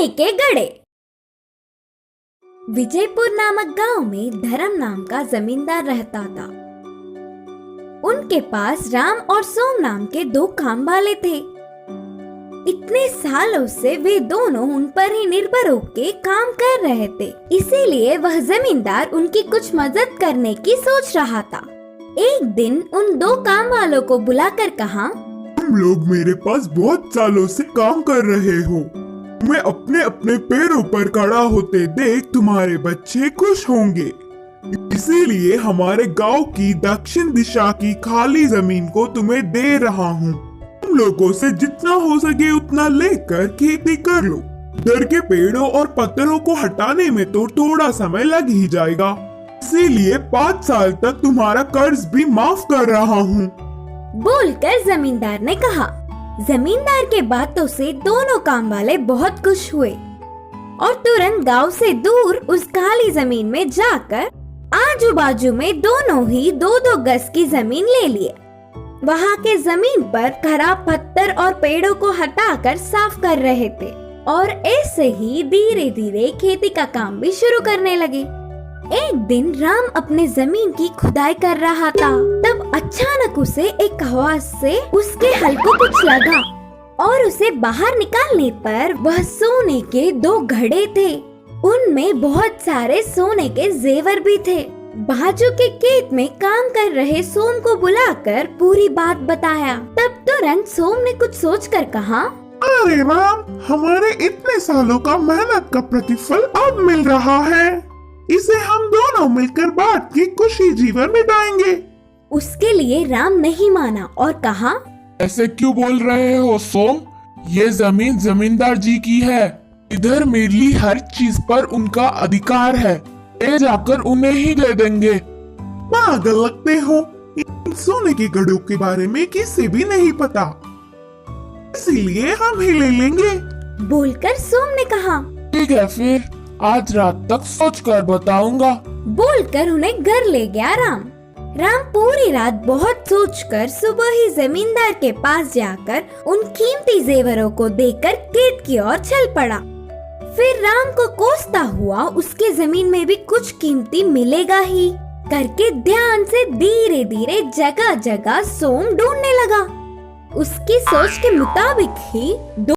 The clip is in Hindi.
सोने के घड़े। विजयपुर नामक गांव में धर्म नाम का जमींदार रहता था। उनके पास राम और सोम नाम के दो काम वाले थे। इतने सालों से वे दोनों उन पर ही निर्भर होकर काम कर रहे थे, इसीलिए वह जमींदार उनकी कुछ मदद करने की सोच रहा था। एक दिन उन दो काम वालों को बुलाकर कहा, तुम लोग मेरे पास बहुत सालों से काम कर रहे हो। मैं अपने अपने पैरों पर खड़ा होते देख तुम्हारे बच्चे खुश होंगे, इसीलिए हमारे गांव की दक्षिण दिशा की खाली जमीन को तुम्हें दे रहा हूँ। तुम लोगों से जितना हो सके उतना लेकर खेती कर लो। इधर के पेड़ों और पत्थरों को हटाने में तो थोड़ा समय लग ही जाएगा, इसीलिए 5 साल तक तुम्हारा कर्ज भी माफ कर रहा हूँ। बोलकर जमींदार ने कहा। जमींदार के बातों से दोनों काम वाले बहुत खुश हुए और तुरंत गांव से दूर उस खाली जमीन में जाकर आजू बाजू में दोनों ही 2-2 गज की जमीन ले लिए। वहाँ के जमीन पर खराब पत्थर और पेड़ों को हटाकर साफ कर रहे थे और ऐसे ही धीरे धीरे खेती का काम भी शुरू करने लगे। एक दिन राम अपने जमीन की खुदाई कर रहा था, तब अचानक उसे एक आवाज से उसके हल को कुछ लगा और उसे बाहर निकालने पर वह सोने के 2 घड़े थे। उनमें बहुत सारे सोने के जेवर भी थे। बाजू के खेत में काम कर रहे सोम को बुलाकर पूरी बात बताया। तब तुरंत सोम ने कुछ सोचकर कहा, अरे राम, हमारे इतने सालों का मेहनत का प्रतिफल अब मिल रहा है। इसे हम दोनों मिलकर बांट के खुशी जीवन बिताएंगे। उसके लिए राम नहीं माना और कहा, ऐसे क्यों बोल रहे हो सोम? ये जमीन जमींदार जी की है। इधर मिली हर चीज पर उनका अधिकार है। ले जाकर उन्हें ही दे देंगे। पागल लगते हो। इन सोने के घड़ों के बारे में किसी भी नहीं पता, इसीलिए हम ही ले लेंगे। बोलकर सोम ने कहा, ठीक है, फिर आज रात तक सोच कर बताऊंगा। बोलकर उन्हें घर ले गया राम। राम पूरी रात बहुत सोचकर सुबह ही जमींदार के पास जाकर उन कीमती जेवरों को देकर खेत की ओर चल पड़ा। फिर राम को कोसता हुआ उसके जमीन में भी कुछ कीमती मिलेगा ही करके ध्यान से धीरे धीरे जगह जगह सोम ढूंढने लगा। उसकी सोच के मुताबिक ही